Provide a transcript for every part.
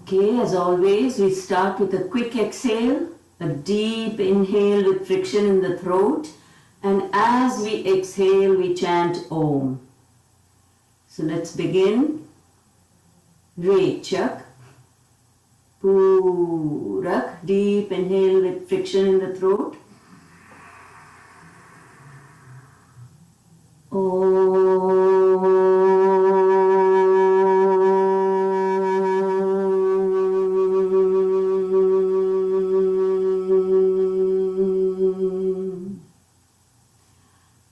Okay, as always, we start with a quick exhale, a deep inhale with friction in the throat, and as we exhale, we chant Om. So let's begin. Rechak, Purak, deep inhale with friction in the throat.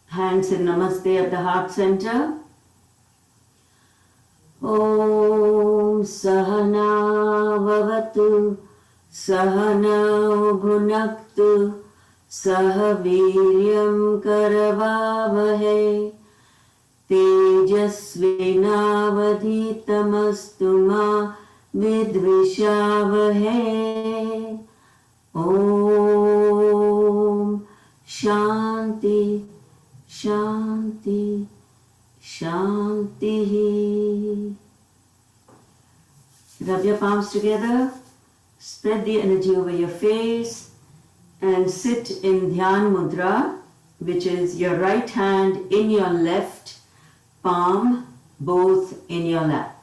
Hands in Namaste at the heart center. Om Sahana Vavatu Sahana Bhunaktu Sahaviryam Karavavahe Tejasvinavadhitamastu ma vidvishavahe. Om Shanti Shanti Shanti. Rub your palms together, spread the energy over your face, and sit in Dhyan Mudra, which is your right hand in your left palm, both in your lap.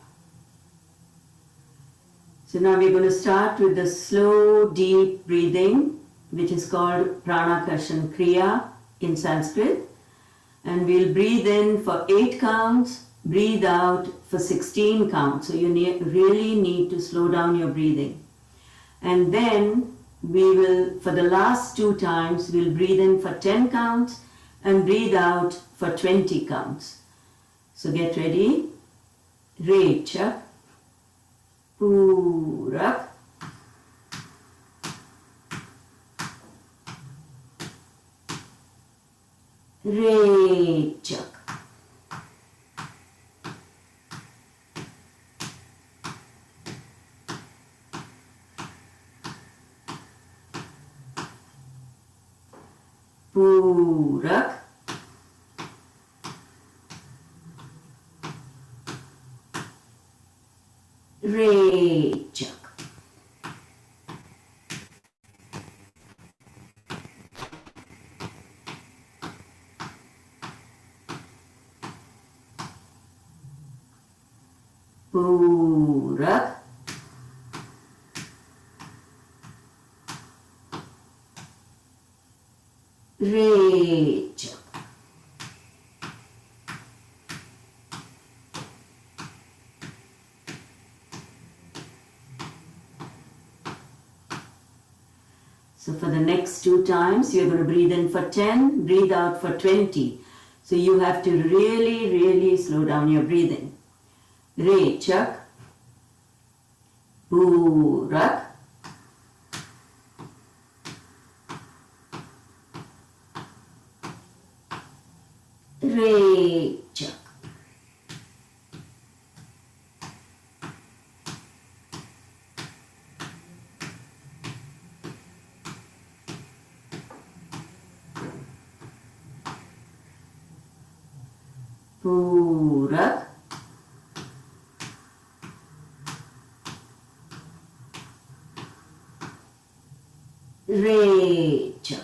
So now we're going to start with the slow, deep breathing, which is called Pranakarshan Kriya in Sanskrit. And we'll breathe in for 8 counts, breathe out for 16 counts. So you really need to slow down your breathing. And then we will, for the last 2 times, we'll breathe in for 10 counts and breathe out for 20 counts. So get ready. Rechak, Purak, Rechak, Purak, Rechak. Purak, Rechak. So for the next 2 times, you're going to breathe in for 10, breathe out for 20. So you have to really slow down your breathing. Rechak, Purak, Rechak, Purak, Rechak.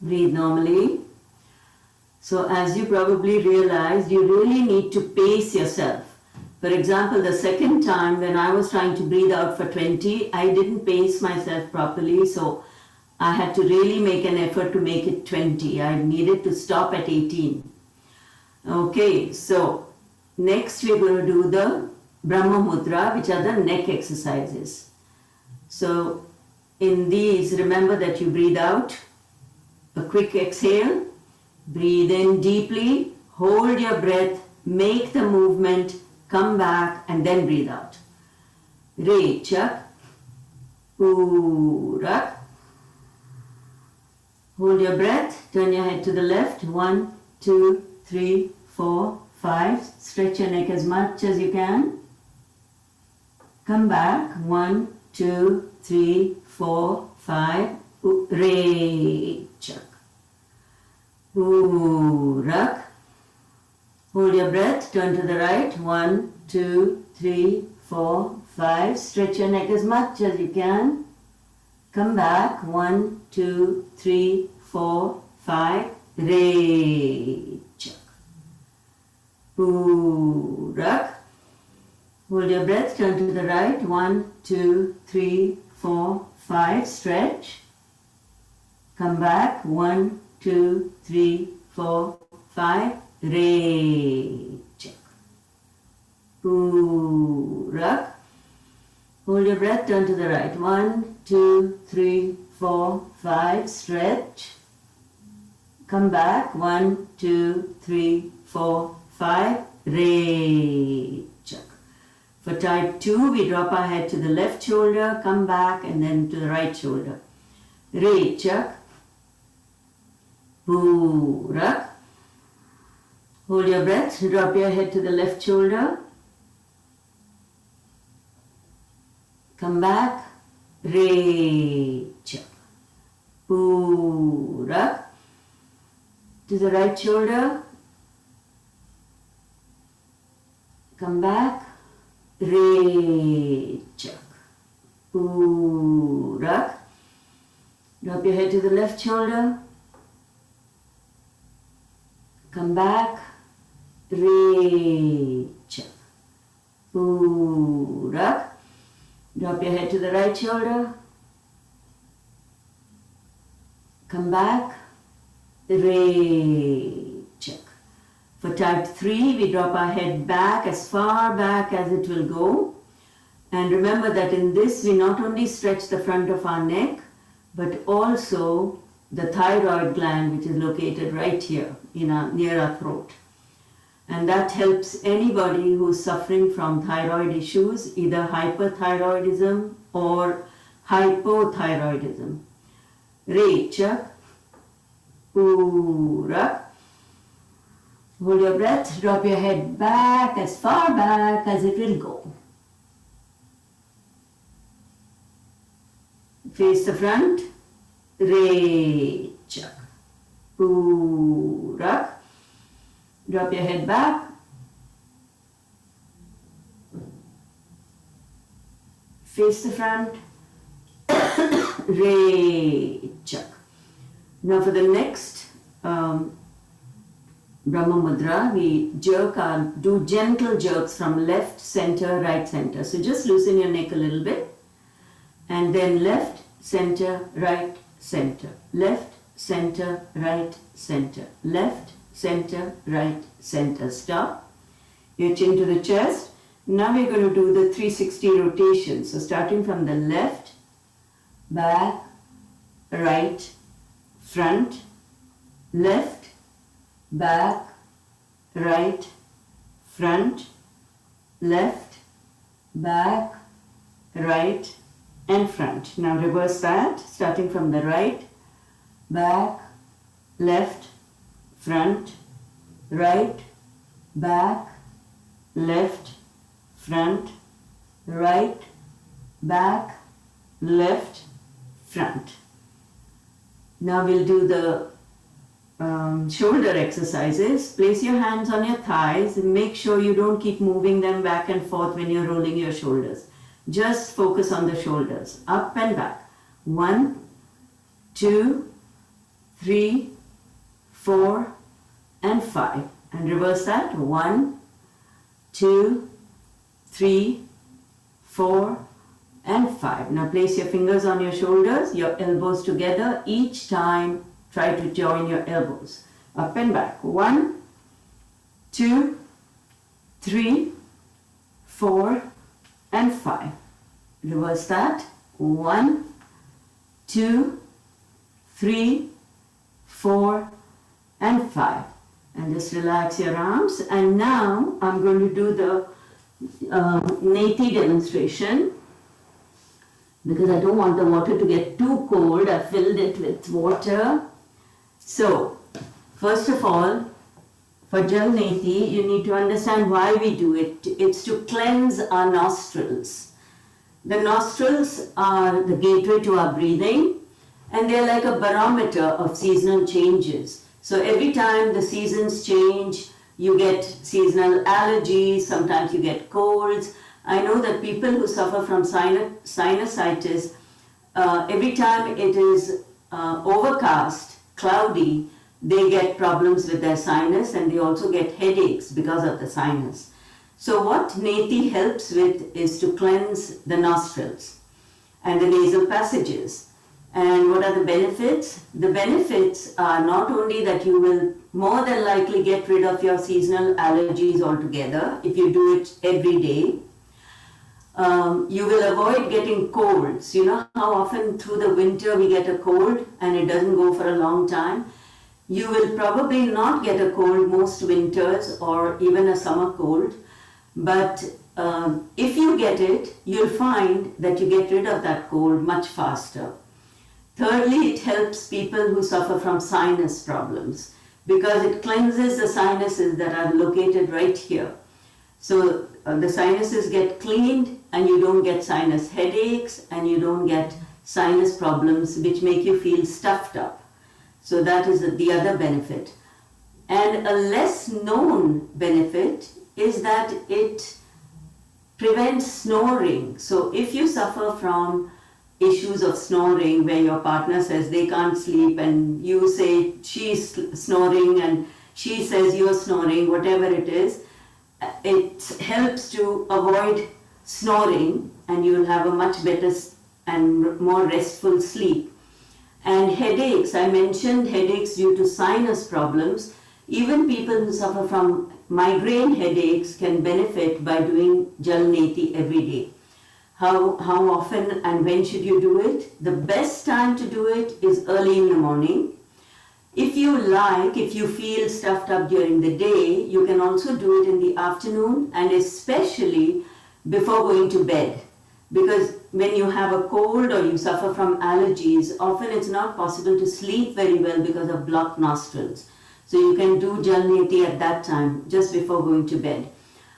Breathe normally. So as you probably realized, you really need to pace yourself. For example, the second time when I was trying to breathe out for 20, I didn't pace myself properly, so I had to really make an effort to make it 20. I needed to stop at 18. Okay, so next we're going to do the Brahma Mudra, which are the neck exercises. So in these, remember that you breathe out, a quick exhale, breathe in deeply, hold your breath, make the movement, come back and then breathe out. Rechak, Purak. Hold your breath, turn your head to the left. 1, 2, 3, 4, 5. Stretch your neck as much as you can. Come back. 1, 2, 3, 4, 5. Rechak. Urak. Hold your breath, turn to the right. 1, 2, 3, 4, 5. Stretch your neck as much as you can. Come back. 1, 2, 3, 4, 5. Rechak. Urak. Hold your breath, turn to the right. 1, 2, 3, 4, 5. Stretch. Come back. 1, 2, 3, 4, 5. Rechak. Urak. Hold your breath, turn to the right. 1, 2, 3, 4, 5. Stretch. Come back. 1, 2, 3, 4, 5. Rechak. For type 2, we drop our head to the left shoulder, come back, and then to the right shoulder. Rechak. Urak. Hold your breath, drop your head to the left shoulder. Come back. Rechak. Urak. To the right shoulder. Come back. Rechak. Urak. Drop your head to the left shoulder. Come back. Rechak. Urak. Drop your head to the right shoulder. Come back. Rechak. For type 3, we drop our head back as far back as it will go. And remember that in this, we not only stretch the front of our neck, but also the thyroid gland, which is located right here near our throat. And that helps anybody who's suffering from thyroid issues, either hyperthyroidism or hypothyroidism. Rechak. Urak. Hold your breath, drop your head back as far back as it will go. Face the front. Rechak. Urak. Drop your head back. Face the front. Rechak. Now for the next Brahma Mudra, we do gentle jerks from left, center, right, center. So just loosen your neck a little bit. And then left, center, right, center. Left, center, right, center. Left, center, right, center. Stop. Your chin to the chest. Now we're going to do the 360 rotations. So starting from the left, back, right, front, left, back, right, front, left, back, right, and front. Now reverse that, starting from the right, back, left, front, right, back, left, front, right, back, left, front. Now we'll do the shoulder exercises. Place your hands on your thighs and make sure you don't keep moving them back and forth when you're rolling your shoulders. Just focus on the shoulders, up and back. 1, 2, 3, 4, and 5. And reverse that. 1, 2, 3, 4, and 5. Now place your fingers on your shoulders, your elbows together. Each time try to join your elbows. Up and back. 1, 2, 3, 4, and 5. Reverse that. 1, 2, 3, 4, and 5. And just relax your arms. And now I'm going to do the Neti demonstration. Because I don't want the water to get too cold, I filled it with water. So, first of all, for Jal Neti, you need to understand why we do it. It's to cleanse our nostrils. The nostrils are the gateway to our breathing, and they're like a barometer of seasonal changes. So every time the seasons change, you get seasonal allergies, sometimes you get colds. I know that people who suffer from sinusitis, every time it is overcast, cloudy, they get problems with their sinus, and they also get headaches because of the sinus. So what Neti helps with is to cleanse the nostrils and the nasal passages. And what are the benefits? The benefits are not only that you will more than likely get rid of your seasonal allergies altogether if you do it every day. You will avoid getting colds. You know how often through the winter we get a cold and it doesn't go for a long time? You will probably not get a cold most winters or even a summer cold, but if you get it, you'll find that you get rid of that cold much faster. Thirdly, it helps people who suffer from sinus problems because it cleanses the sinuses that are located right here. So the sinuses get cleaned and you don't get sinus headaches and you don't get sinus problems which make you feel stuffed up. So that is the other benefit. And a less known benefit is that it prevents snoring. So if you suffer from issues of snoring where your partner says they can't sleep and you say she's snoring and she says you're snoring, whatever it is, it helps to avoid snoring and you will have a much better and more restful sleep. And headaches, I mentioned headaches due to sinus problems. Even people who suffer from migraine headaches can benefit by doing Jal Neti every day. How often and when should you do it? The best time to do it is early in the morning. If you feel stuffed up during the day, you can also do it in the afternoon and especially before going to bed. Because when you have a cold or you suffer from allergies, often it's not possible to sleep very well because of blocked nostrils. So you can do Jal Neti at that time, just before going to bed.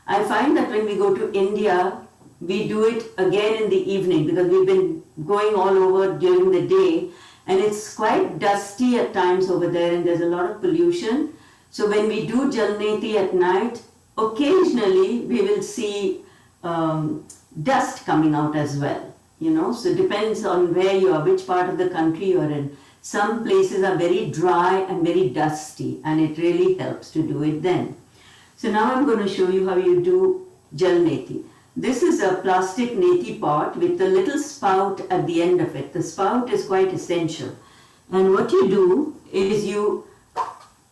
I find that when we go to India, we do it again in the evening because we've been going all over during the day and it's quite dusty at times over there and there's a lot of pollution. So when we do Jal Neti at night, occasionally we will see dust coming out as well, so it depends on where you are, which part of the country you are in. Some places are very dry and very dusty and it really helps to do it then. So now I'm going to show you how you do Jal Neti. This is a plastic Neti pot with a little spout at the end of it. The spout is quite essential. And what you do is you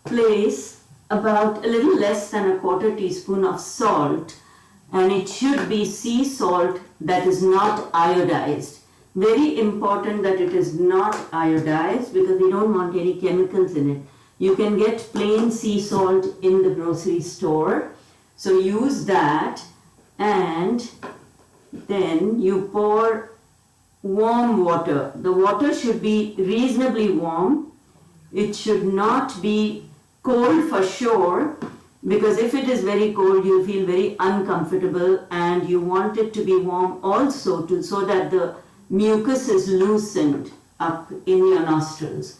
place about a little less than a quarter teaspoon of salt, and it should be sea salt that is not iodized. Very important that it is not iodized because we don't want any chemicals in it. You can get plain sea salt in the grocery store. So use that. And then you pour warm water. The water should be reasonably warm. It should not be cold for sure, because if it is very cold, you'll feel very uncomfortable, and you want it to be warm also so that the mucus is loosened up in your nostrils.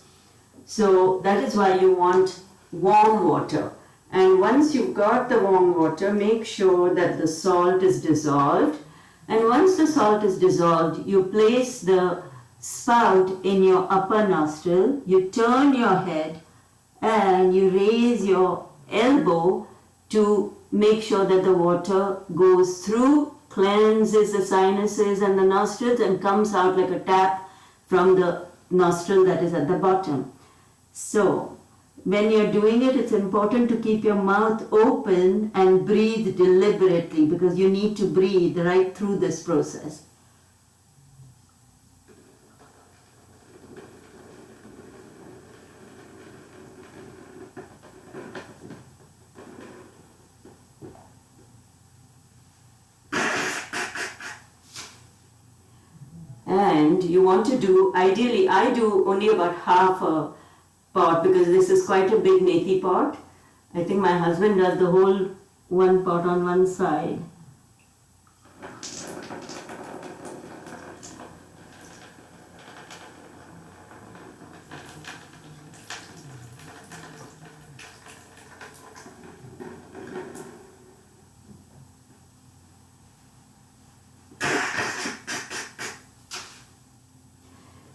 So that is why you want warm water. And once you've got the warm water, make sure that the salt is dissolved. And once the salt is dissolved, you place the spout in your upper nostril, you turn your head and you raise your elbow to make sure that the water goes through, cleanses the sinuses and the nostrils and comes out like a tap from the nostril that is at the bottom. So when you're doing it, it's important to keep your mouth open and breathe deliberately because you need to breathe right through this process. And you want to do, ideally I do only about half a pot because this is quite a big Neti pot. I think my husband does the whole one pot on one side.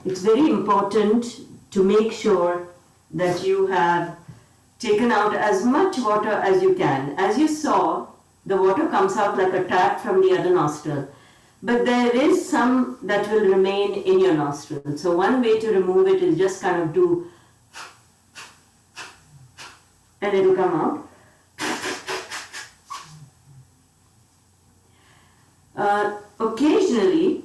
it's very important to make sure that you have taken out as much water as you can. As you saw, the water comes out like a tap from the other nostril. But there is some that will remain in your nostril. So one way to remove it is just kind of do, and it will come out. Occasionally,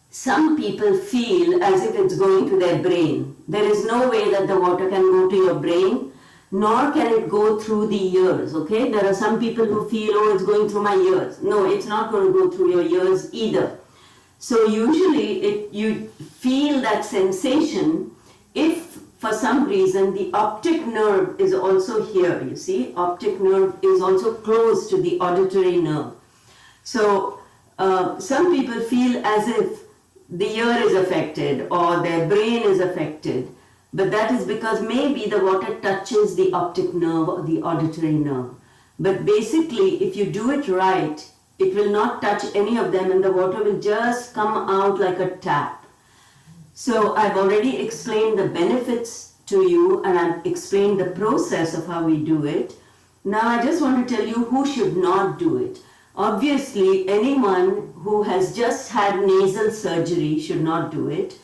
some people feel as if it's going to their brain. There is no way that the water can go to your brain, nor can it go through the ears, okay? There are some people who feel, oh, it's going through my ears. No, it's not going to go through your ears either. So usually you feel that sensation if for some reason the optic nerve is also here, you see? Optic nerve is also close to the auditory nerve. So some people feel as if the ear is affected or their brain is affected, but that is because maybe the water touches the optic nerve or the auditory nerve. But basically, if you do it right, it will not touch any of them and the water will just come out like a tap. So I've already explained the benefits to you and I've explained the process of how we do it. Now I just want to tell you who should not do it. Obviously, anyone who has just had nasal surgery should not do it.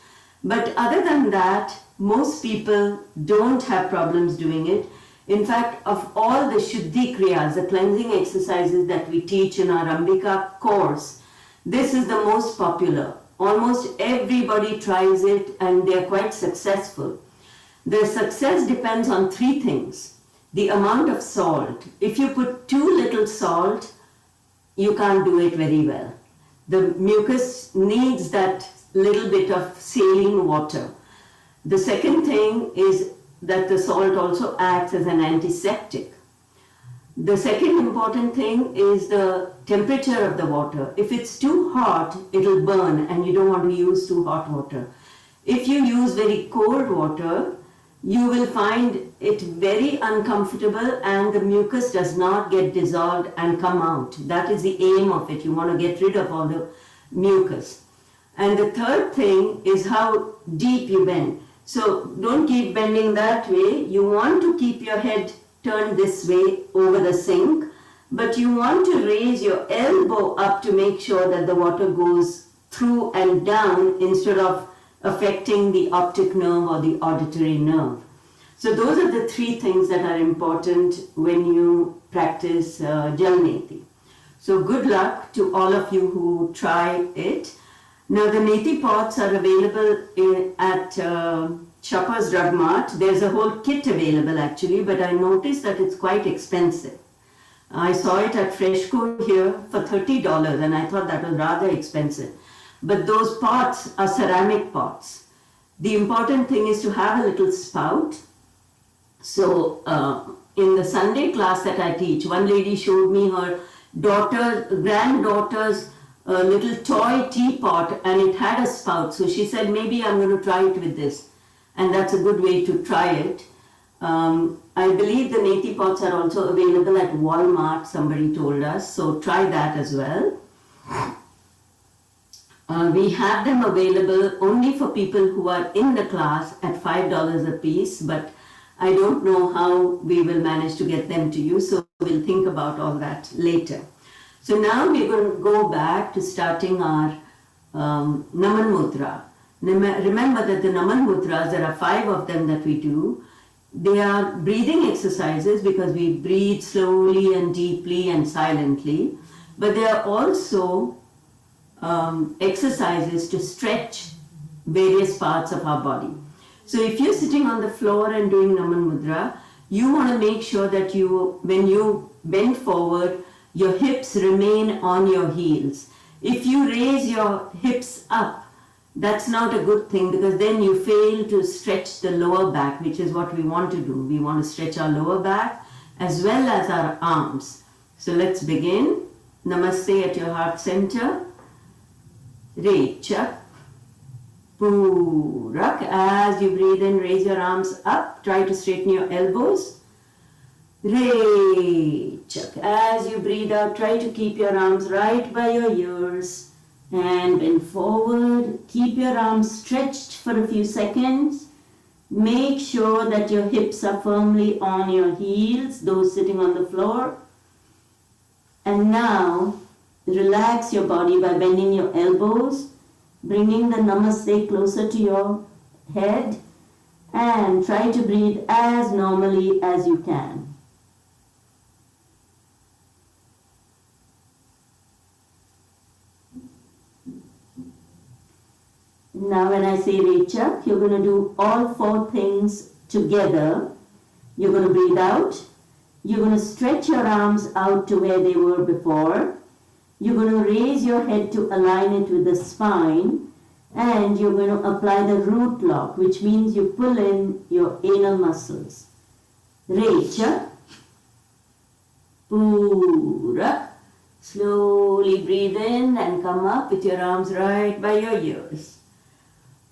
But other than that, most people don't have problems doing it. In fact, of all the Shuddhi Kriyas, the cleansing exercises that we teach in our Ambika course, this is the most popular. Almost everybody tries it and they are quite successful. The success depends on three things. The amount of salt. If you put too little salt, you can't do it very well. The mucus needs that little bit of saline water. The second thing is that the salt also acts as an antiseptic. The second important thing is the temperature of the water. If it's too hot, it'll burn and you don't want to use too hot water. If you use very cold water, you will find it very uncomfortable and the mucus does not get dissolved and come out. That is the aim of it. You want to get rid of all the mucus. And the third thing is how deep you bend. So don't keep bending that way. You want to keep your head turned this way over the sink, but you want to raise your elbow up to make sure that the water goes through and down instead of affecting the optic nerve or the auditory nerve. So those are the three things that are important when you practice Jal Neti. So good luck to all of you who try it. Now the Neti pots are available at Shopper's Drug Mart. There's a whole kit available actually, but I noticed that it's quite expensive. I saw it at Freshco here for $30 and I thought that was rather expensive. But those pots are ceramic pots. The important thing is to have a little spout. So in the Sunday class that I teach, one lady showed me her granddaughter's little toy teapot and it had a spout. So she said, maybe I'm going to try it with this. And that's a good way to try it. I believe the Neti pots are also available at Walmart, somebody told us. So try that as well. We have them available only for people who are in the class at $5 a piece, but I don't know how we will manage to get them to you, so we'll think about all that later. So now we're going to go back to starting our Naman Mudra. Remember that the Naman Mudras, there are 5 of them that we do. They are breathing exercises because we breathe slowly and deeply and silently, but they are also exercises to stretch various parts of our body. So if you're sitting on the floor and doing Naman Mudra, you want to make sure that when you bend forward, your hips remain on your heels. If you raise your hips up, that's not a good thing because then you fail to stretch the lower back, which is what we want to do. We want to stretch our lower back as well as our arms. So let's begin. Namaste at your heart center. Rechak, Purak. As you breathe in, raise your arms up. Try to straighten your elbows. Rechak. As you breathe out, try to keep your arms right by your ears. And bend forward. Keep your arms stretched for a few seconds. Make sure that your hips are firmly on your heels, those sitting on the floor. And now, relax your body by bending your elbows, bringing the namaste closer to your head, and try to breathe as normally as you can. Now when I say Rechak, you're going to do all 4 things together. You're going to breathe out. You're going to stretch your arms out to where they were before. You're going to raise your head to align it with the spine. And you're going to apply the root lock, which means you pull in your anal muscles. Rechak. Purak. Slowly breathe in and come up with your arms right by your ears.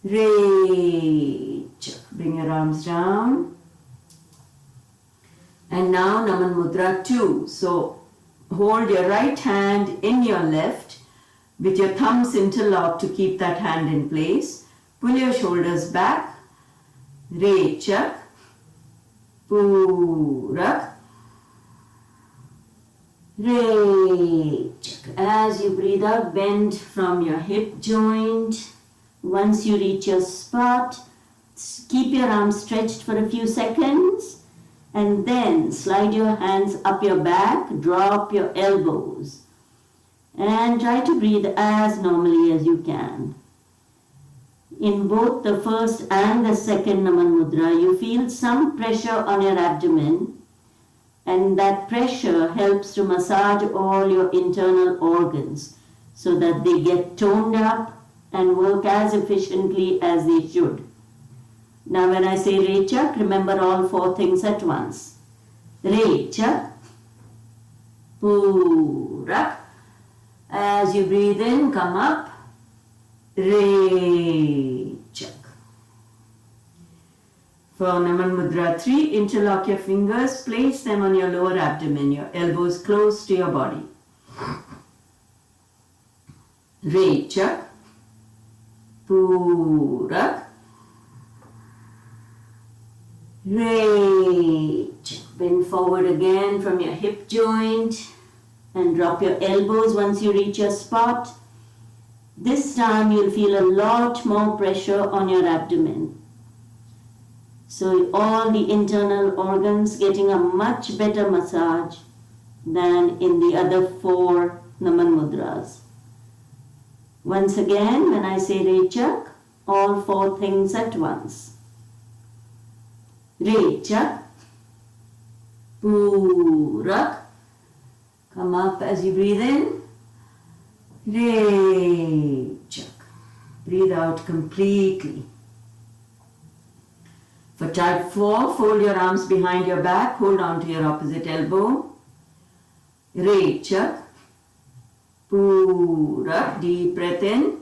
Rechak. Bring your arms down. And now Naman Mudra 2. So hold your right hand in your left with your thumbs interlocked to keep that hand in place. Pull your shoulders back. Rechak. Purak. Rechak. As you breathe out, bend from your hip joint. Once you reach your spot, keep your arms stretched for a few seconds. And then slide your hands up your back, drop your elbows. And try to breathe as normally as you can. In both the first and the second Naman Mudra, you feel some pressure on your abdomen. And that pressure helps to massage all your internal organs so that they get toned up and work as efficiently as they should. Now when I say Rechak, remember all 4 things at once. Rechak. Purak. As you breathe in, come up. Rechak. For Naman Mudra 3, interlock your fingers, place them on your lower abdomen, your elbows close to your body. Rechak. Purak. Rechak. Bend forward again from your hip joint and drop your elbows once you reach your spot. This time you'll feel a lot more pressure on your abdomen. So all the internal organs getting a much better massage than in the other 4 Naman Mudras. Once again, when I say Rechak, all 4 things at once. Rechak. Purak. Come up as you breathe in. Rechak. Breathe out completely. For type 4, fold your arms behind your back, hold on to your opposite elbow. Rechak. Purak. Deep breath in.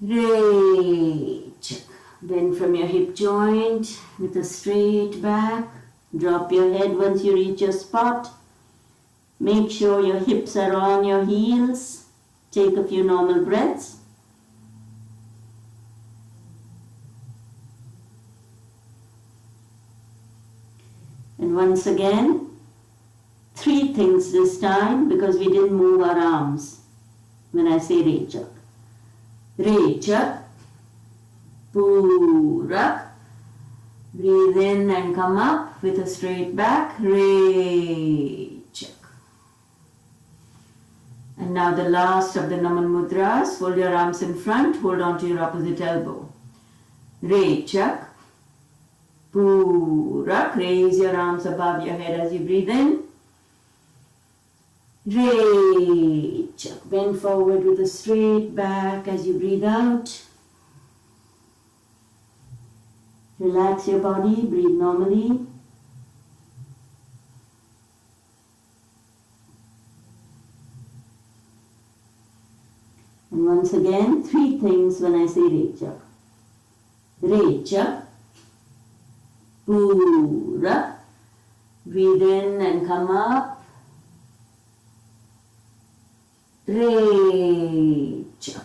Rechak. Bend from your hip joint with a straight back. Drop your head once you reach your spot. Make sure your hips are on your heels. Take a few normal breaths. And once again, 3 things this time because we didn't move our arms when I say Rechak. Rechak. Purak. Breathe in and come up with a straight back. Rechak. And now the last of the Naman Mudras. Fold your arms in front. Hold on to your opposite elbow. Rechak. Purak. Raise your arms above your head as you breathe in. Rechak. Bend forward with a straight back as you breathe out. Relax your body, breathe normally. And once again, 3 things when I say Rechak. Rechak. Purak. Breathe in and come up. Rechak.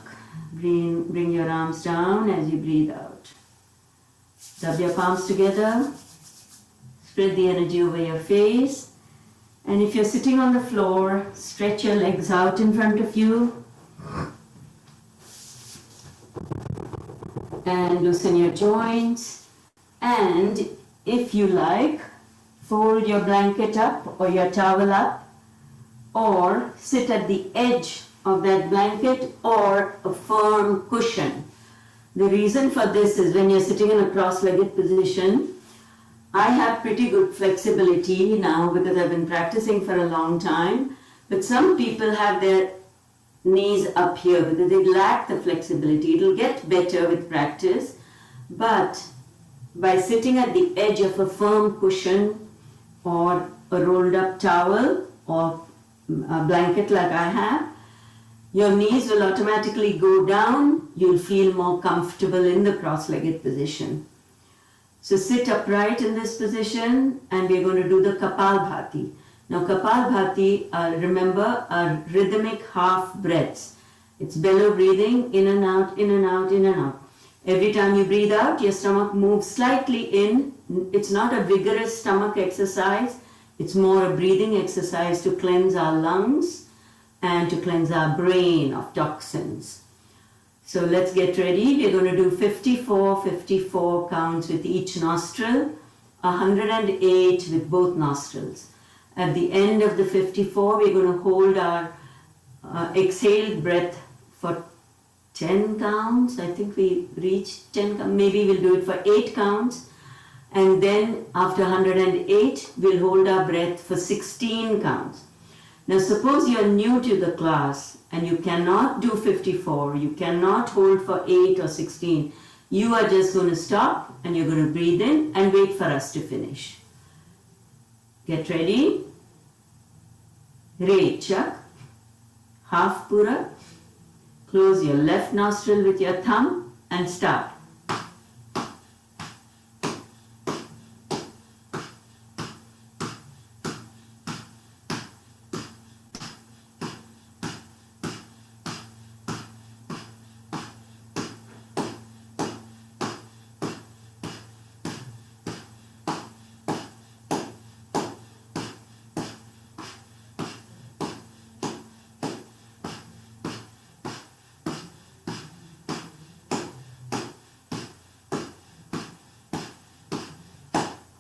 Bring your arms down as you breathe out. Rub your palms together. Spread the energy over your face. And if you're sitting on the floor, stretch your legs out in front of you. And loosen your joints. And if you like, fold your blanket up or your towel up, or sit at the edge of that blanket or a firm cushion. The reason for this is when you're sitting in a cross-legged position, I have pretty good flexibility now because I've been practicing for a long time, but some people have their knees up here because they lack the flexibility. It'll get better with practice, but by sitting at the edge of a firm cushion or a rolled up towel or a blanket like I have, your knees will automatically go down. You'll feel more comfortable in the cross-legged position. So sit upright in this position and we're going to do the Kapalbhati. Now Kapalbhati, remember, are rhythmic half breaths. It's bellow breathing, in and out, in and out, in and out. Every time you breathe out, your stomach moves slightly in. It's not a vigorous stomach exercise. It's more a breathing exercise to cleanse our lungs and to cleanse our brain of toxins. So let's get ready. We're going to do 54 counts with each nostril, 108 with both nostrils. At the end of the 54, we're going to hold our exhaled breath for 10 counts. I think we reached 10 counts. Maybe we'll do it for 8 counts. And then after 108, we'll hold our breath for 16 counts. Now suppose you're new to the class and you cannot do 54, you cannot hold for 8 or 16. You are just going to stop and you're going to breathe in and wait for us to finish. Get ready. Rechak, half pura. Close your left nostril with your thumb and start.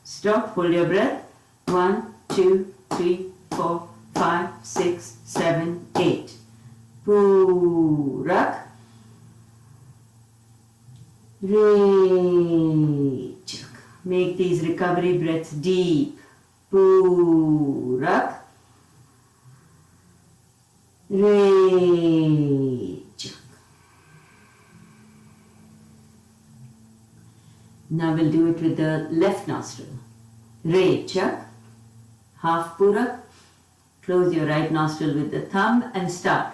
Stop, hold your breath. 1, 2, 3, 4, 5, 6, 7, 8. Purak. Rechak. Make these recovery breaths deep. Purak. Rechak. Now we'll do it with the left nostril. Rechak, half purak. Close your right nostril with the thumb and start.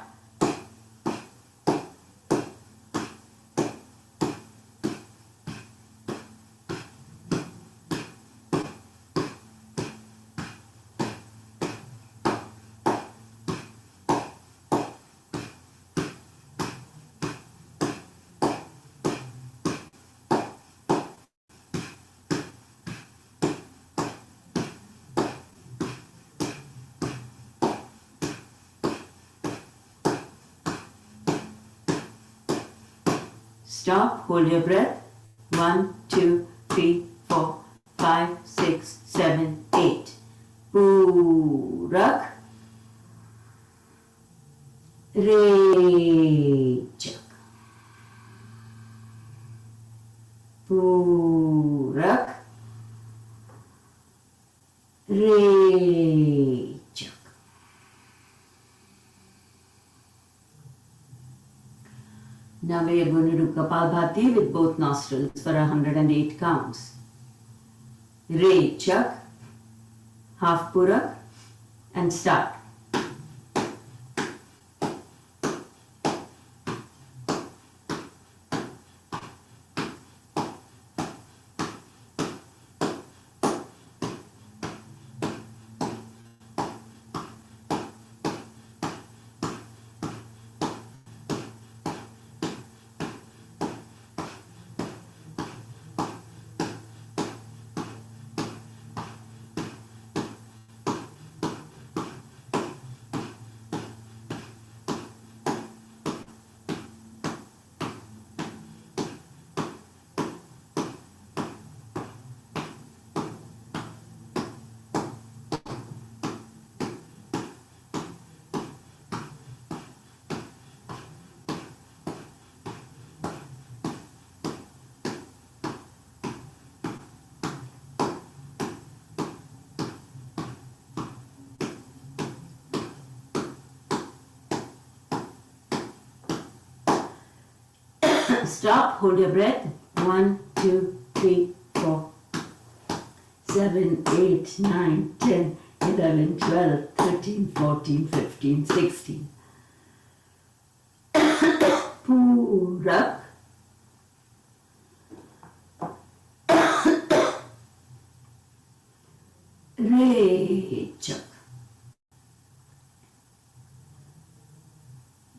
Stop, hold your breath. 1, 2, 3, 4, 5, 6, 7, 8. Purak. Rechak. Purak. Rechak. Now we are going to do Kapalbhati with both nostrils for 108 counts. Rechak, half purak, and start. Stop, hold your breath. 1, 2, 3, 4, 7, 8, 9, 10, 11, 12, 13, 14, 15, 16. Purak. Rechak.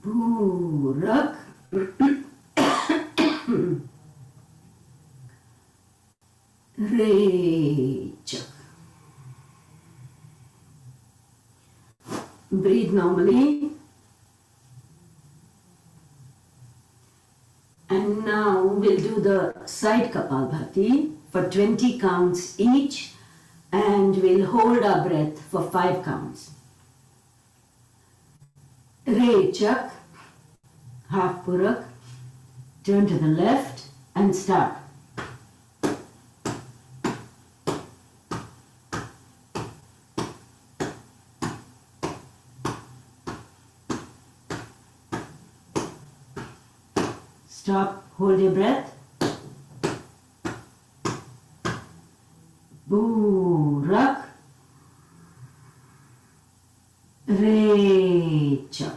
Purak. Rechak. Breathe normally. And now we'll do the side Kapalbhati for 20 counts each, and we'll hold our breath for 5 counts. Rechak, half Purak, turn to the left and start. Stop, hold your breath. Purak. Rechak.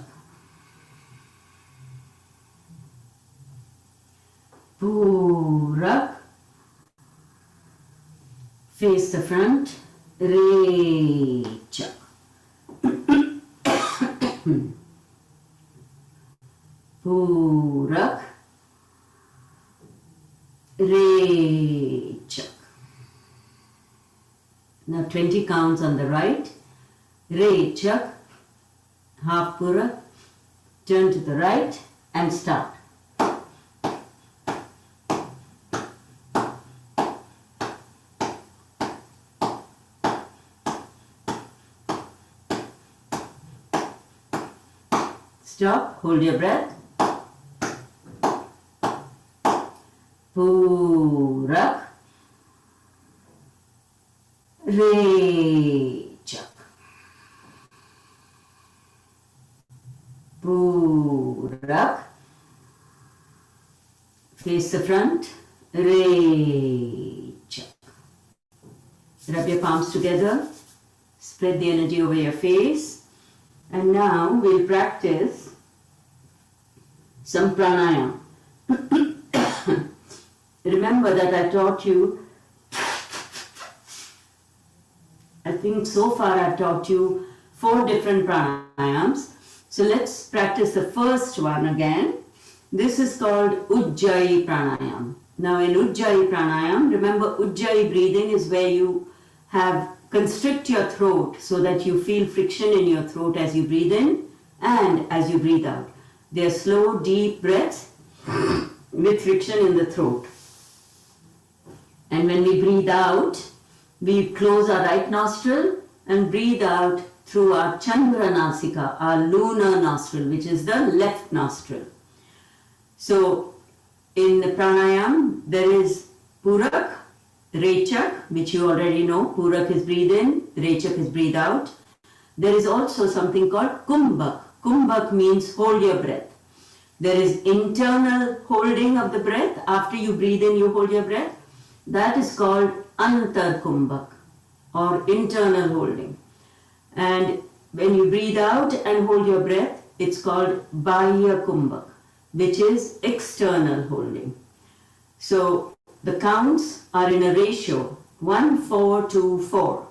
Purak. Face the front. Rechak. Purak. Rechak. Now 20 counts on the right. Rechak, half Purak, turn to the right and start. Stop, hold your breath. Purak. Rechak. Purak. Face the front. Rechak. Rub your palms together. Spread the energy over your face. And now we'll practice some pranayam. Remember that I taught you, I think so far I've taught you 4 different pranayams. So let's practice the first one again. This is called Udjay Pranayam. Now in Udjay Pranayam, remember Udjay breathing is where you constrict your throat so that you feel friction in your throat as you breathe in and as you breathe out. They are slow, deep breaths with friction in the throat. And when we breathe out, we close our right nostril and breathe out through our Chandra Nasika, our lunar nostril, which is the left nostril. So in the pranayam, there is Purak, Rechak, which you already know. Purak is breathe in, Rechak is breathe out. There is also something called Kumbhak. Kumbhak means hold your breath. There is internal holding of the breath. After you breathe in, you hold your breath. That is called Kumbhak or internal holding. And when you breathe out and hold your breath, it's called Bahya Kumbhak, which is external holding. So the counts are in a ratio 1, 4, 2, 4.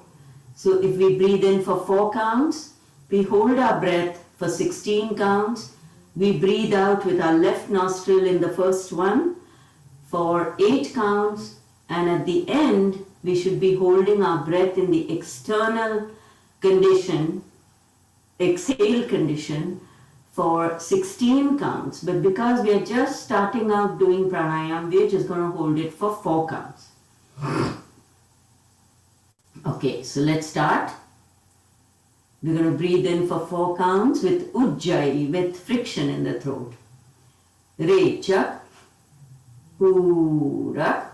So if we breathe in for 4 counts, we hold our breath for 16 counts. We breathe out with our left nostril in the first one for 8 counts. And at the end, we should be holding our breath in the external condition, exhale condition, for 16 counts. But because we are just starting out doing pranayam, we are just going to hold it for 4 counts. Okay, so let's start. We're going to breathe in for 4 counts with Udjay, with friction in the throat. Rechak, Purak.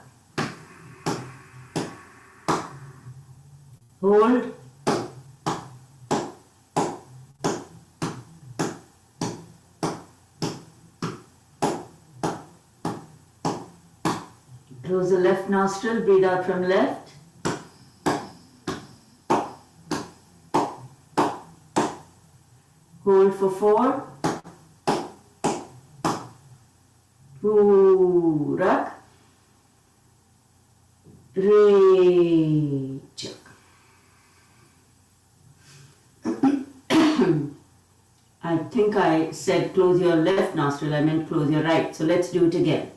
Hold. Close the left nostril, breathe out from left. Hold for 4. Purak. Rechak. I think I said close your left nostril, I meant close your right. So let's do it again.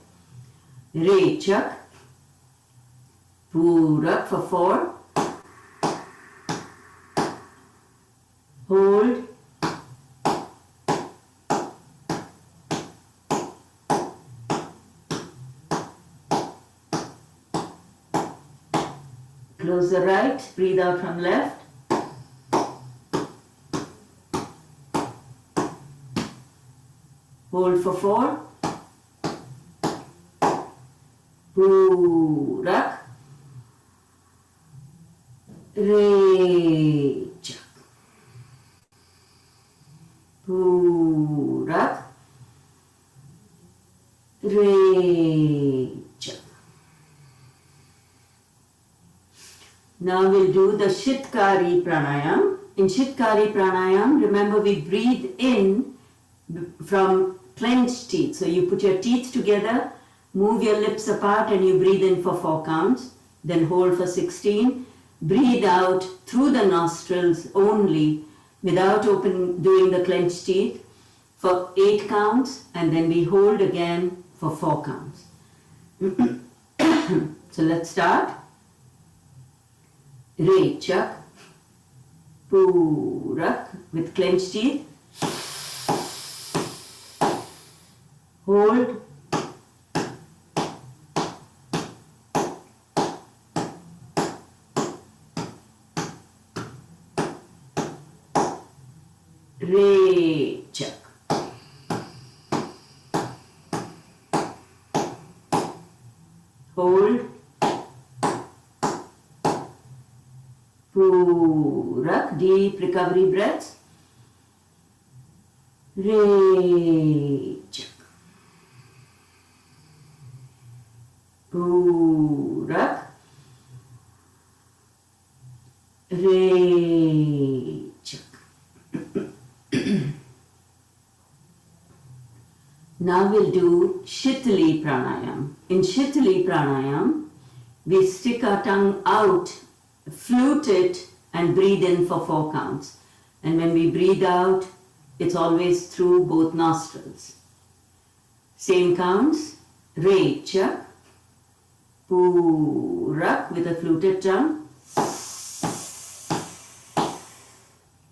Rechak. Purak for 4. Hold. Close the right, breathe out from left. Hold for 4. Purak. Rechak. Purak. Rechak. Now we'll do the Shitkari Pranayam. In Shitkari Pranayam, remember we breathe in from clenched teeth. So you put your teeth together, move your lips apart and you breathe in for 4 counts. Then hold for 16. Breathe out through the nostrils only without doing the clenched teeth for 8 counts. And then we hold again for 4 counts. So let's start. Rechak, Purak with clenched teeth. Hold. Rechak. Hold. Purak, deep recovery breaths. Rechak. Purak. Rechak. Now we'll do Shitkari Pranayam. In Shitkari Pranayam, we stick our tongue out, flute it and breathe in for 4 counts. And when we breathe out, it's always through both nostrils. Same counts. Rechak. Purak with a fluted tongue.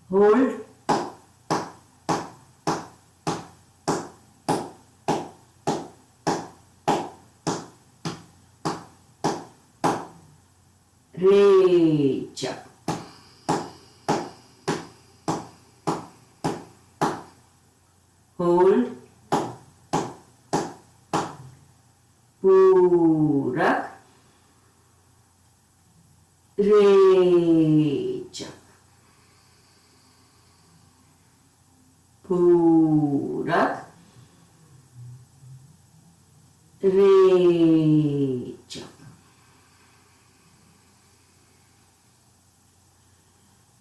Hold. Rechak. Hold. Purak. Rechak. Purak. Rechak.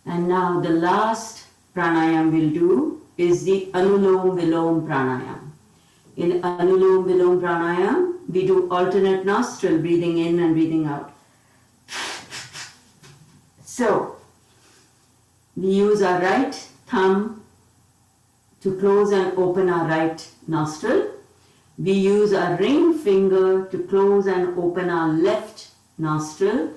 And now the last pranayam we'll do is the Anulom Vilom Pranayam. In Anulom Vilom Pranayam, we do alternate nostril breathing in and breathing out. So, we use our right thumb to close and open our right nostril. We use our ring finger to close and open our left nostril.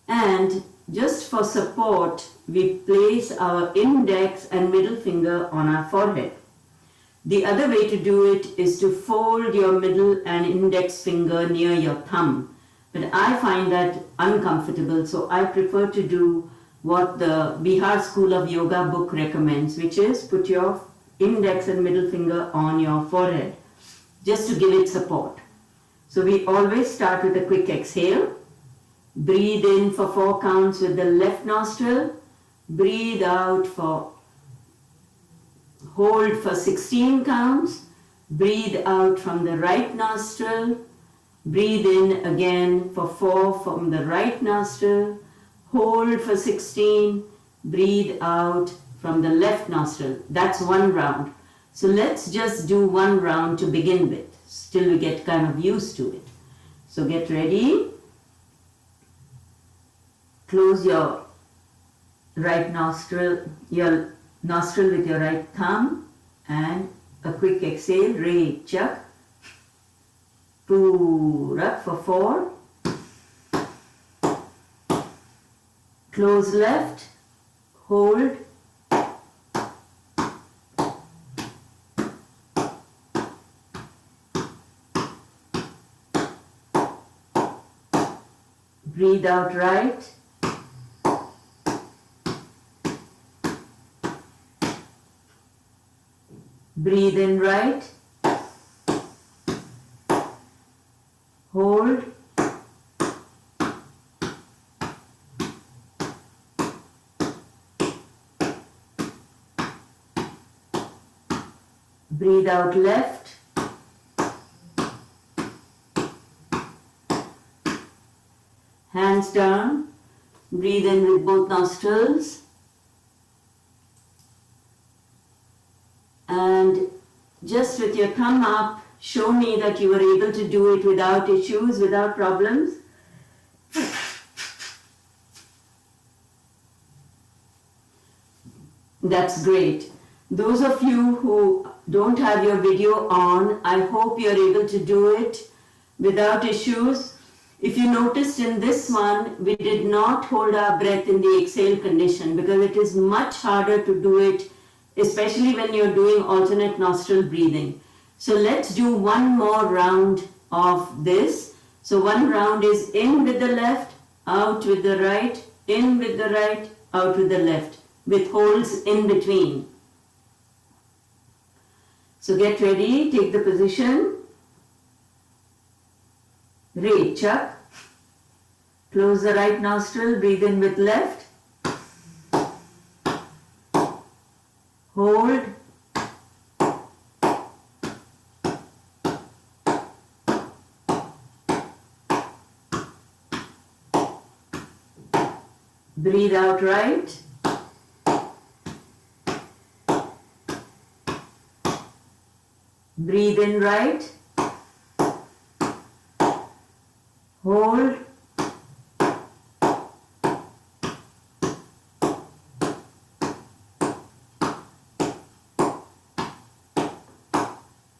And just for support, we place our index and middle finger on our forehead. The other way to do it is to fold your middle and index finger near your thumb. But I find that uncomfortable, so I prefer to do what the Bihar School of Yoga book recommends, which is put your index and middle finger on your forehead, just to give it support. So we always start with a quick exhale. Breathe in for 4 counts with the left nostril. Breathe out for, hold for 16 counts. Breathe out from the right nostril. Breathe in again for 4 from the right nostril. Hold for 16. Breathe out from the left nostril. That's one round. So let's just do one round to begin with, till we get kind of used to it. So get ready. Close your right nostril, your nostril with your right thumb, and a quick exhale. Re, chak. Purak for 4. Close left. Hold. Breathe out right. Breathe in right. Hold. Breathe out left. Hands down. Breathe in with both nostrils. And just with your thumb up, show me that you were able to do it without issues, without problems. That's great. Those of you who don't have your video on, I hope you're able to do it without issues. If you noticed in this one, we did not hold our breath in the exhale condition because it is much harder to do it, especially when you're doing alternate nostril breathing. So let's do one more round of this. So one round is in with the left, out with the right, in with the right, out with the left, with holds in between. So get ready, take the position. Re, chak. Close the right nostril, breathe in with left. Hold. Breathe out right. Breathe in right. Hold.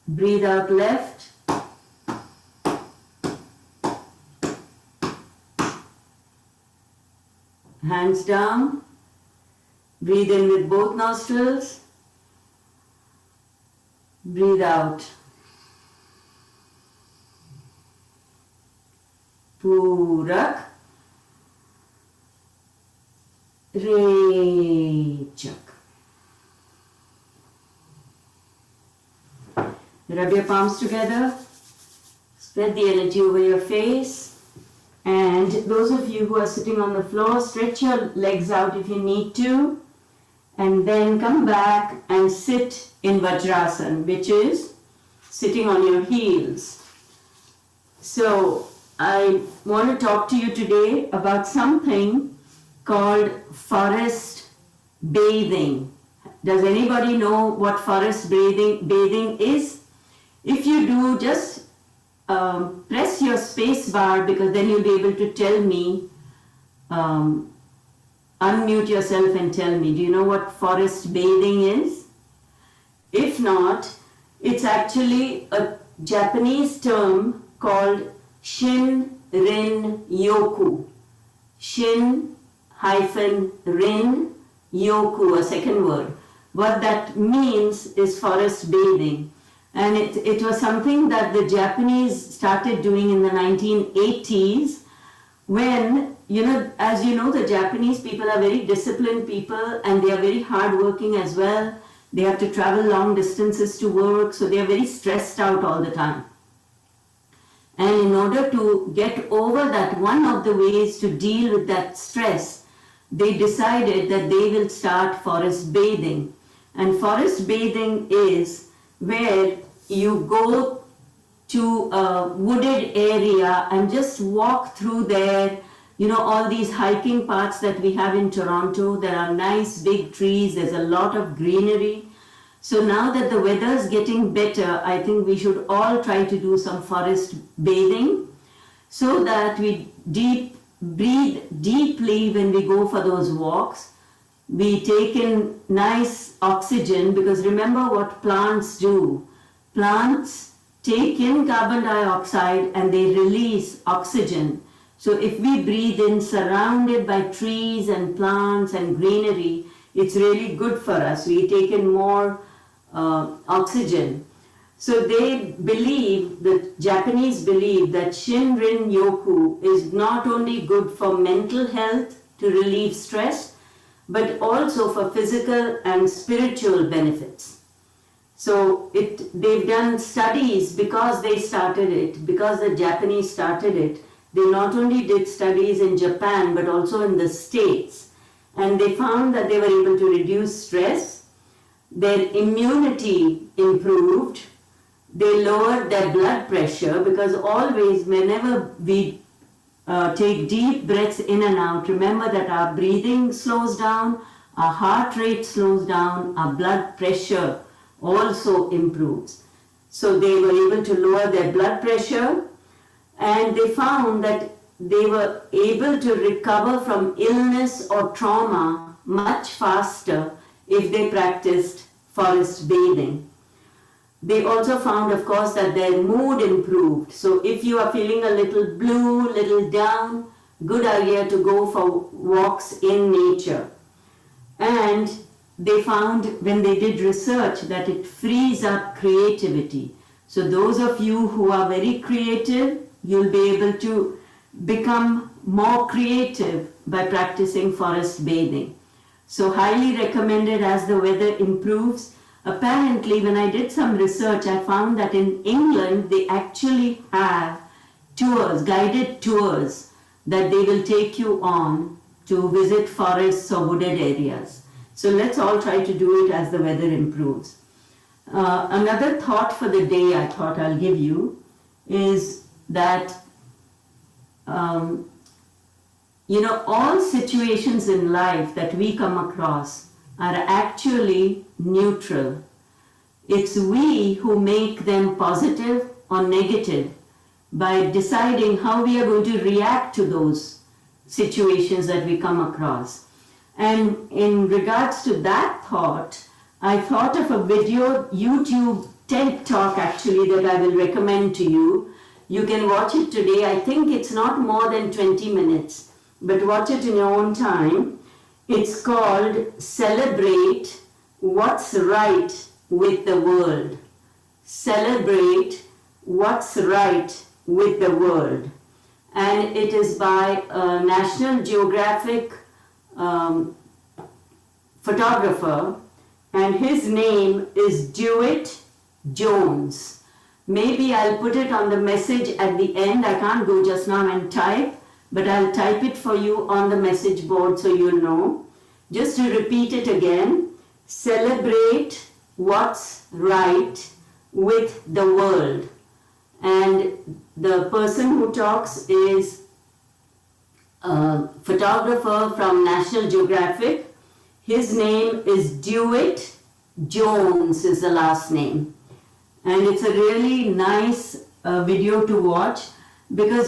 Breathe out left. Hands down. Breathe in with both nostrils. Breathe out. Purak. Rechak. Rub your palms together. Spread the energy over your face. And those of you who are sitting on the floor, stretch your legs out if you need to. And then come back and sit in Vajrasana, which is sitting on your heels. So I want to talk to you today about something called forest bathing. Does anybody know what forest bathing is? If you do, just press your space bar, because then you'll be able to tell me, unmute yourself and tell me, do you know what forest bathing is? If not, it's actually a Japanese term called Shin-rin yoku. Shin-rin yoku, a second word. What that means is forest bathing. And it was something that the Japanese started doing in the 1980s when, as you know, the Japanese people are very disciplined people and they are very hardworking as well. They have to travel long distances to work, so they are very stressed out all the time. And in order to get over that, one of the ways to deal with that stress, they decided that they will start forest bathing. And forest bathing is where you go to a wooded area and just walk through there. You know, all these hiking paths that we have in Toronto, there are nice big trees, there's a lot of greenery. So now that the weather is getting better, I think we should all try to do some forest bathing so that we breathe deeply when we go for those walks. We take in nice oxygen, because remember what plants do. Plants take in carbon dioxide and they release oxygen. So if we breathe in surrounded by trees and plants and greenery, it's really good for us. We take in more oxygen. So they believe, the Japanese believe, that Shinrin Yoku is not only good for mental health to relieve stress, but also for physical and spiritual benefits. So they've done studies because they started it, because the Japanese started it. They not only did studies in Japan, but also in the States. And they found that they were able to reduce stress, their immunity improved, they lowered their blood pressure, because always whenever we take deep breaths in and out, remember that our breathing slows down, our heart rate slows down, our blood pressure also improves. So they were able to lower their blood pressure, and they found that they were able to recover from illness or trauma much faster if they practiced forest bathing. They also found, of course, that their mood improved. So if you are feeling a little blue, little down, good idea to go for walks in nature. And they found, when they did research, that it frees up creativity. So those of you who are very creative, you'll be able to become more creative by practicing forest bathing. So highly recommended as the weather improves. Apparently, when I did some research, I found that in England, they actually have tours, guided tours, that they will take you on to visit forests or wooded areas. So let's all try to do it as the weather improves. Another thought for the day I thought I'll give you is that all situations in life that we come across are actually neutral. It's we who make them positive or negative by deciding how we are going to react to those situations that we come across. And in regards to that thought, I thought of a video, YouTube TED Talk actually, that I will recommend to you. You can watch it today. I think it's not more than 20 minutes, but watch it in your own time. It's called Celebrate What's Right with the World. Celebrate What's Right with the World. And it is by a National Geographic photographer, and his name is Dewitt Jones. Maybe I'll put it on the message at the end. I can't go just now and type, but I'll type it for you on the message board so you'll know. Just to repeat it again, celebrate what's right with the world. And the person who talks is a photographer from National Geographic. His name is Dewitt Jones is the last name. And it's a really nice video to watch, because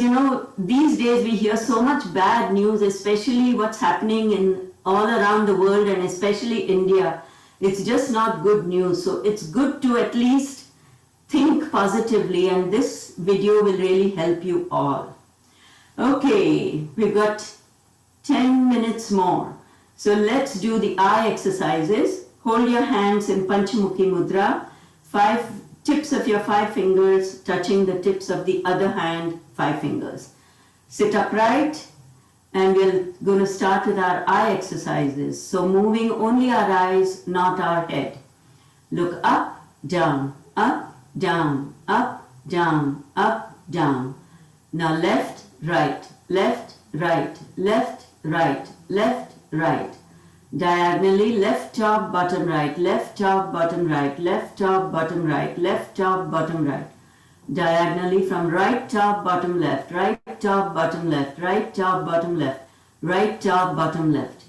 these days we hear so much bad news, especially what's happening in all around the world and especially India. It's just not good news. So it's good to at least think positively, and this video will really help you all. Okay, we've got 10 minutes more. So let's do the eye exercises. Hold your hands in Panchamukhi Mudra. 5 tips of your 5 fingers touching the tips of the other hand, 5 fingers. Sit upright, and we're going to start with our eye exercises. So moving only our eyes, not our head. Look up, down, up, down, up, down, up, down. Now left, right, left, right, left, right, left, right. Diagonally, left top, bottom right, left top, bottom right, left top, bottom right, left top, bottom right. diagonally from right, top, bottom, left, right, top, bottom, left, right, top, bottom, left, right, top, bottom, left.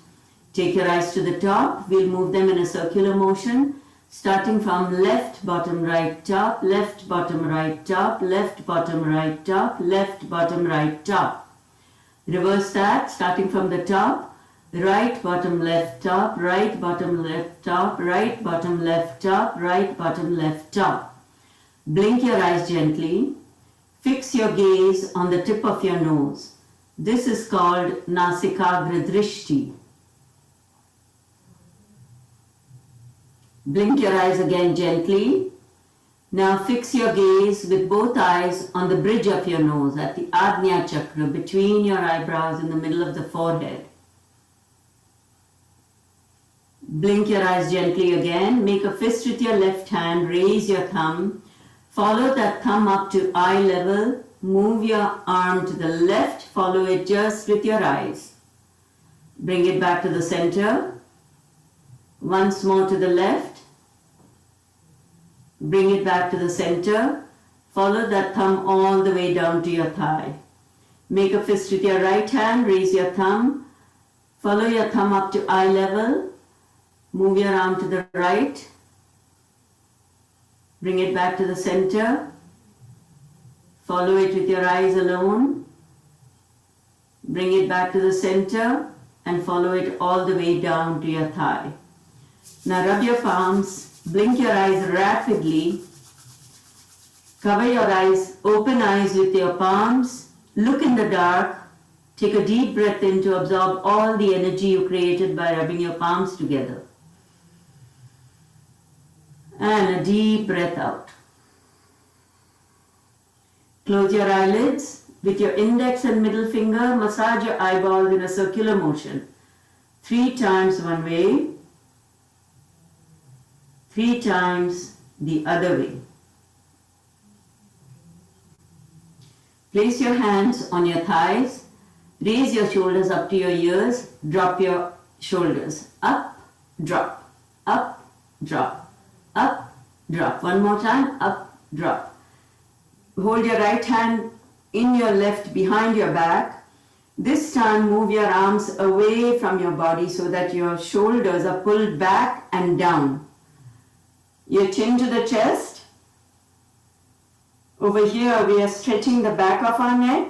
Take your eyes to the top. We'll move them in a circular motion, starting from left, bottom, right, top, left, bottom, right, top, left, bottom, right, top, left, bottom, right, top. Reverse that, starting from the top, right, bottom, left, top, right, bottom, left, top, right, bottom, left, top, right, bottom, left, top. Blink your eyes gently. Fix your gaze on the tip of your nose. This is called Nasikagra Drishti. Blink your eyes again gently. Now fix your gaze with both eyes on the bridge of your nose at the Ajna Chakra between your eyebrows in the middle of the forehead. Blink your eyes gently again. Make a fist with your left hand. Raise your thumb. Follow that thumb up to eye level. Move your arm to the left. Follow it just with your eyes. Bring it back to the center. Once more to the left. Bring it back to the center. Follow that thumb all the way down to your thigh. Make a fist with your right hand. Raise your thumb. Follow your thumb up to eye level. Move your arm to the right. Bring it back to the center. Follow it with your eyes alone. Bring it back to the center and follow it all the way down to your thigh. Now rub your palms. Blink your eyes rapidly. Cover your eyes, open eyes with your palms. Look in the dark. Take a deep breath in to absorb all the energy you created by rubbing your palms together. And a deep breath out. Close your eyelids. With your index and middle finger, massage your eyeballs in a circular motion. 3 times one way. 3 times the other way. Place your hands on your thighs. Raise your shoulders up to your ears. Drop your shoulders. Up, drop, up, drop, up, drop. One more time. Up, drop. Hold your right hand in your left behind your back. This time move your arms away from your body so that your shoulders are pulled back and down. Your chin to the chest. Over here we are stretching the back of our neck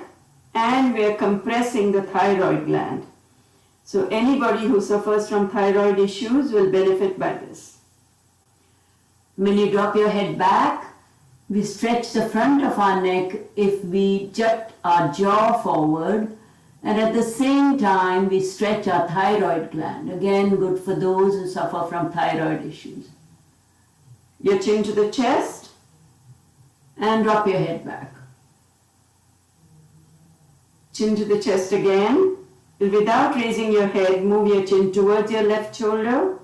and we are compressing the thyroid gland. So anybody who suffers from thyroid issues will benefit by this. When you drop your head back, we stretch the front of our neck if we jut our jaw forward, and at the same time we stretch our thyroid gland. Again, good for those who suffer from thyroid issues. Your chin to the chest and drop your head back. Chin to the chest again. Without raising your head, move your chin towards your left shoulder,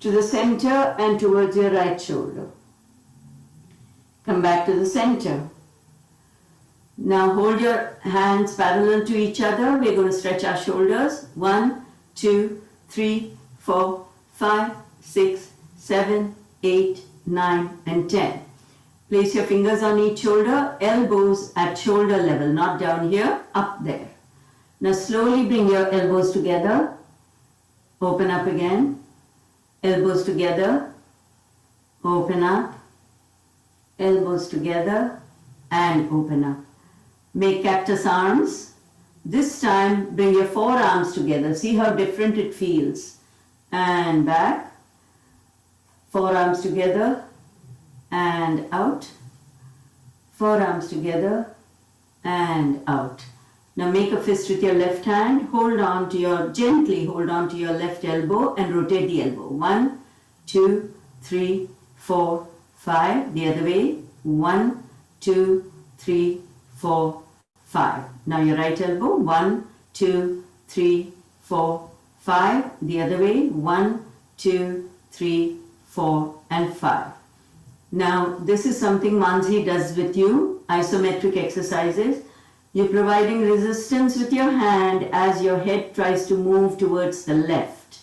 to the center and towards your right shoulder. Come back to the center. Now hold your hands parallel to each other. We're going to stretch our shoulders. 1, 2, 3, 4, 5, 6, 7, 8, 9 and 10. Place your fingers on each shoulder, elbows at shoulder level, not down here, up there. Now slowly bring your elbows together. Open up again. Elbows together. Open up. Elbows together and open up. Make cactus arms. This time bring your forearms together. See how different it feels. And back. Forearms together and out. Forearms together and out. Now make a fist with your left hand. Gently hold on to your left elbow and rotate the elbow. 1, 2, 3, 4, 5. The other way. 1, 2, 3, 4, 5. Now your right elbow. 1, 2, 3, 4, 5. The other way. 1, 2, 3, 4 and 5. Now this is something Mansi does with you. Isometric exercises. You're providing resistance with your hand as your head tries to move towards the left.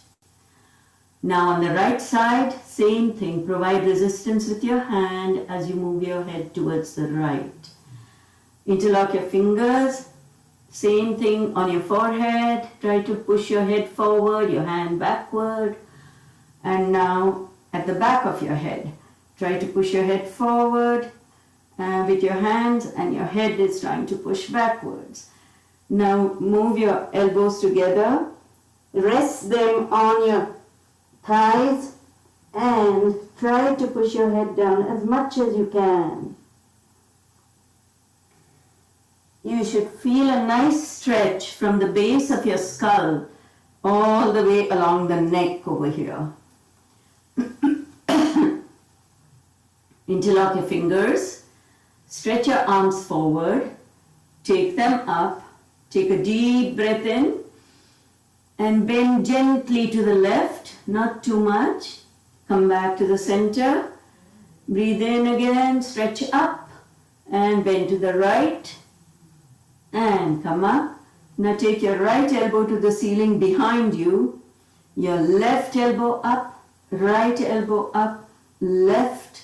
Now on the right side, same thing. Provide resistance with your hand as you move your head towards the right. Interlock your fingers. Same thing on your forehead. Try to push your head forward, your hand backward. And now at the back of your head, try to push your head forward with your hands, and your head is trying to push backwards. Now move your elbows together. Rest them on your thighs and try to push your head down as much as you can. You should feel a nice stretch from the base of your skull all the way along the neck over here. Interlock your fingers. Stretch your arms forward. Take them up. Take a deep breath in. And bend gently to the left, not too much. Come back to the center. Breathe in again, stretch up and bend to the right. And come up. Now take your right elbow to the ceiling behind you. Your left elbow up, right elbow up, left,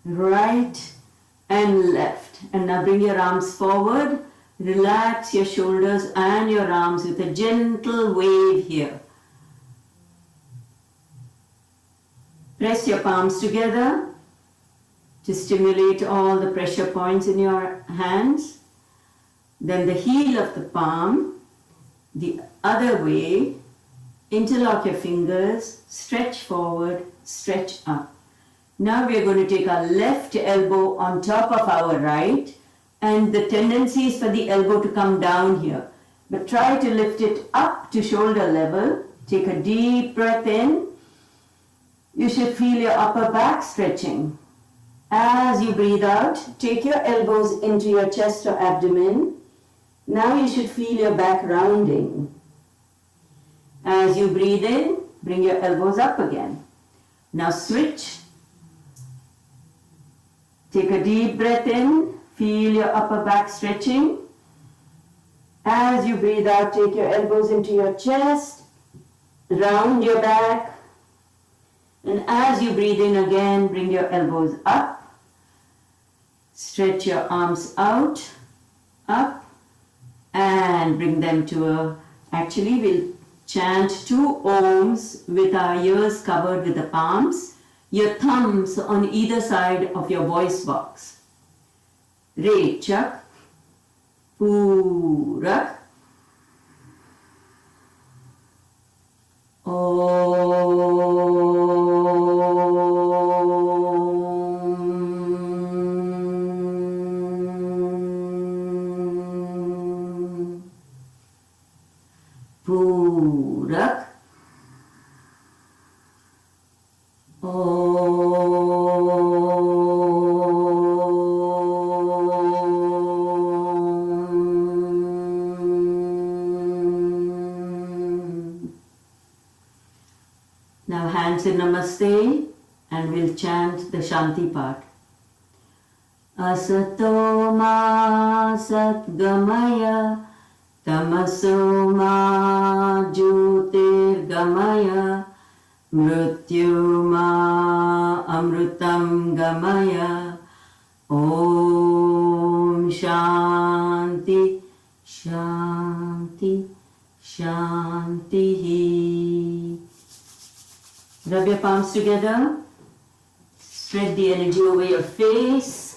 right and left. And now bring your arms forward. Relax your shoulders and your arms with a gentle wave here. Press your palms together to stimulate all the pressure points in your hands. Then the heel of the palm, the other way. Interlock your fingers, stretch forward, stretch up. Now we are going to take our left elbow on top of our right. And the tendency is for the elbow to come down here. But try to lift it up to shoulder level. Take a deep breath in. You should feel your upper back stretching. As you breathe out, take your elbows into your chest or abdomen. Now you should feel your back rounding. As you breathe in, bring your elbows up again. Now switch. Take a deep breath in. Feel your upper back stretching. As you breathe out, take your elbows into your chest, round your back. And as you breathe in again, bring your elbows up. Stretch your arms out, up, and bring them to actually we'll chant 2 ohms with our ears covered with the palms, your thumbs on either side of your voice box. Rechak, Purak, Om, Purak, Now hands in Namaste, and we'll chant the Shanti part. Asato ma satgamaya, tamaso ma jyotirgamaya, mrityu ma amrutam gamaya. Om Shanti, Shanti, Shanti. Rub your palms together. Spread the energy over your face.